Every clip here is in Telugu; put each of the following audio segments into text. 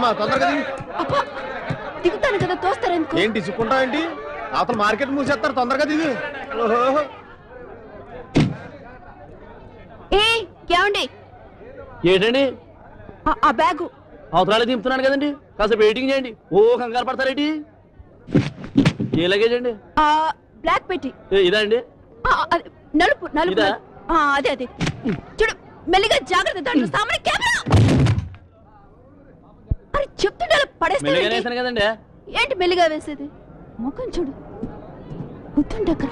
దిగమ్మా, తొందరగా దిగు. దిగుతాను కదా, తోస్తారెందుకు? ఏంటి ఇసుకుంటావు ఏంటి? అతను మార్కెట్ మూసేస్తారు, తొందరగా దిగు. ఏమండి? ఏంటండి ఆ బ్యాగు అవతరాలు దింపుతున్నాను కదండి, కాసేపు వెయిటింగ్ చేయండి. ఓ కంగారు పడతారేంటి? ఏ లగేజ్ అండి? బ్లాక్ పెట్టి. ఇదా అండి? నలుపు నలుపు. అదే అదే. చూడు మెల్లిగా, జాగ్రత్త. దాంట్లో సామాన్, కెమెరా. అరే చెప్తుంటే పడేస్తాను కదండి. ఏంటి మెల్లిగా వేసేది? ముఖం చూడు, గుర్తుండక్కడ.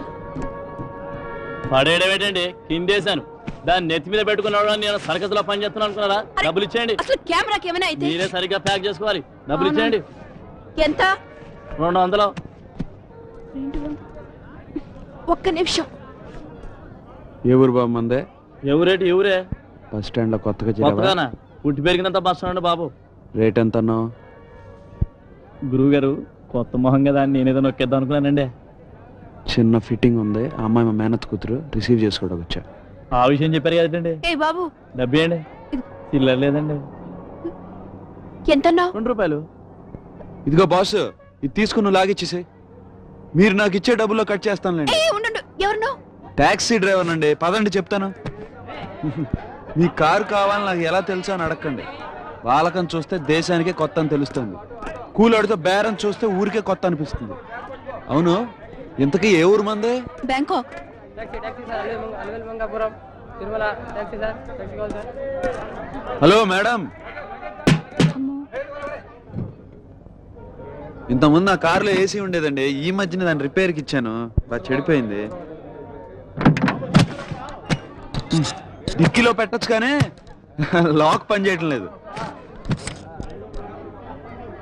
పడేయడం ఏంటండి? కిందేశాను. దాన్ని నెత్తి మీద పెట్టుకున్నాడు. నేను సర్కస్ లో పని చేస్తున్నాను అనుకున్నారా? డబ్బులు ఇచ్చేయండి. అసలు కెమెరాకి ఏమైనా అయితే మీరే సరిగ్గా ప్యాక్ చేసుకోవాలి. డబ్బులు ఇచ్చేయండి. ఎంత? 200. ఒక్క నిమిషం. ఎవరు బాబు మందే? ఎవరేటి? ఎవరే? బస్ స్టాండ్ లో కొత్తగా కొత్తగానా? పుట్టి పెరిగినంత బస్ స్టాండ్ బాబు. రేట్ ఎంత అన్నావు? గురువు గారు కొత్త మొహం కదా అని నేనేదో నొక్కేద్దాం అనుకున్నానండి. చిన్న ఫిట్టింగ్ ఉంది. ఆ అమ్మాయి మా మేనత్ కూతురు, రిసీవ్ చేసుకోవడం వచ్చా. ఆ విషయం చెప్పారు కదండి. ఏ బాబు, డబ్బే అండి. చిల్లర లేదండి. ఎంతన్నా? 2 రూపాయలు. ఇదిగో బాస్, ఇది తీసుకుని నువ్వు లాగిచ్చేసే. మీరు నాకు ఇచ్చే డబ్బుల్లో కట్ చేస్తానులేండి. ఎవరు? టాక్సీ డ్రైవర్ అండి. పదండి చెప్తాను. మీ కారు కావాలని నాకు ఎలా తెలుసా అని అడగండి. వాళ్ళకని చూస్తే దేశానికే కొత్త అని తెలుస్తుంది. కూలాడితో బేరం చూస్తే ఊరికే కొత్త అనిపిస్తుంది. అవును, ఇంతకీ ఏ ఊరు మంది? బ్యాంకాక్. హలో మేడం, ఇంతకుముందు నా కారులో ఏసీ ఉండేదండి. ఈ మధ్యన దాన్ని రిపేర్కి ఇచ్చాను, బాగా చెడిపోయింది. డిక్కీలో పెట్టచ్చు కానీ లాక్ పని చేయటం లేదు.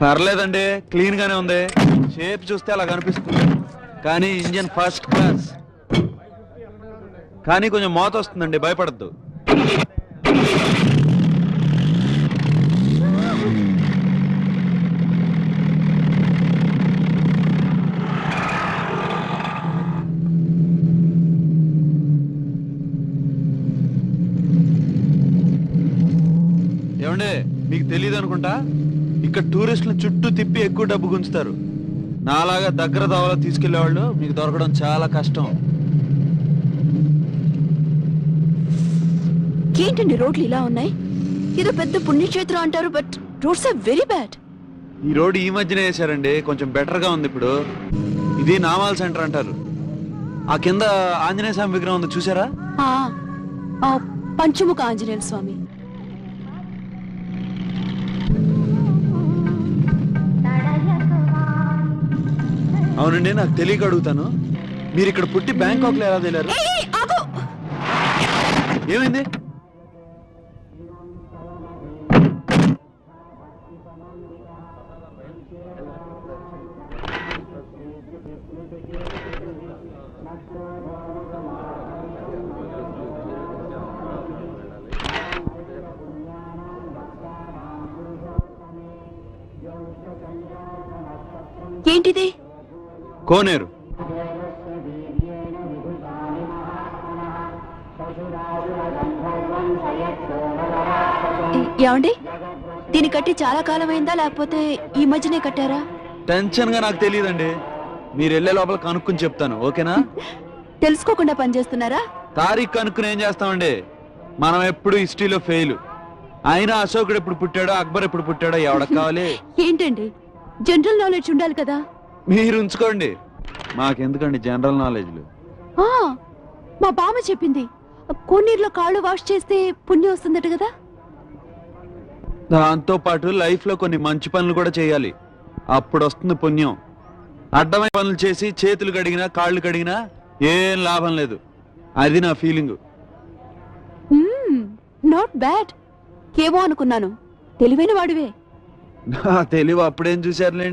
పర్లేదండి, క్లీన్ గానే ఉంది. షేప్ చూస్తే అలా కనిపిస్తుంది, కానీ ఇంజన్ ఫస్ట్ క్లాస్. కానీ కొంచెం మోత వస్తుందండి, భయపడద్దు. ఏమండి, మీకు తెలియదు అనుకుంటా, ఇక్కడ టూరిస్టులు చుట్టూ తిప్పి ఎక్కువ డబ్బు గుంచుతారు. నాలాగా దగ్గర దావలో తీసుకెళ్లేవాళ్ళు మీకు దొరకడం చాలా కష్టం. ఏంటండి రోడ్లు ఇలా ఉన్నాయి? ఏదో పెద్ద పుణ్యక్షేత్రం అంటారు, but roads are very bad. ఈ రోడ్డు ఈ మధ్యనే వేశారండి, కొంచెం బెటర్ గా ఉంది ఇప్పుడు. ఇది నామాల్ సెంటర్ అంటారు. ఆ కింద ఆంజనేయ స్వామి విగ్రహం ఉంది, చూసారా? పంచముఖ ఆంజనేయ స్వామి. అవునండి, నాకు తెలియక అడుగుతాను, మీరు ఇక్కడ పుట్టి బ్యాంకాక్ లో ఎలా తెలియారు? ఏమైంది? ఏంటిది? కోనేరు. ఏమండి, దీన్ని కట్టి చాలా కాలమైందా, లేకపోతే ఈ మధ్యనే కట్టారా? టెన్షన్ గా నాకు తెలియదండి. మీరు వెళ్ళే లోపల కనుక్కుని చెప్తాను, ఓకేనా? తెలుసుకోకుండా పనిచేస్తున్నారా? తారీఖు కనుక్కుని ఏం చేస్తామండి, మనం ఎప్పుడు హిస్టరీలో ఫెయిల్. అయినా అశోకుడు ఎప్పుడు పుట్టాడో, అక్బర్ ఎప్పుడు పుట్టాడో ఎవడకు కావాలి? ఏంటండి, జనరల్ నాలెడ్జ్ ఉండాలి కదా. మీరు ఉంచుకోండి, మాకెందుకండి జనరల్ నాలెడ్జ్లు. మా బామ్మ చెప్పింది, కోనేరులో కాళ్ళు వాష్ చేస్తే పుణ్యం వస్తుందట కదా. దాంతో పాటు లైఫ్ లో కొన్ని మంచి పనులు కూడా చేయాలి, అప్పుడు వస్తుంది పుణ్యం. అడ్డమైన పనులు చేసి చేతులు కడిగినా కాళ్ళు కడిగినా ఏం లాభం లేదు. అది నా ఫీలింగ్. Not bad. ఏమో అనుకున్నాను, తెలివైన వాడివే. నా తెలివి అప్పుడేం చూశారులేండి.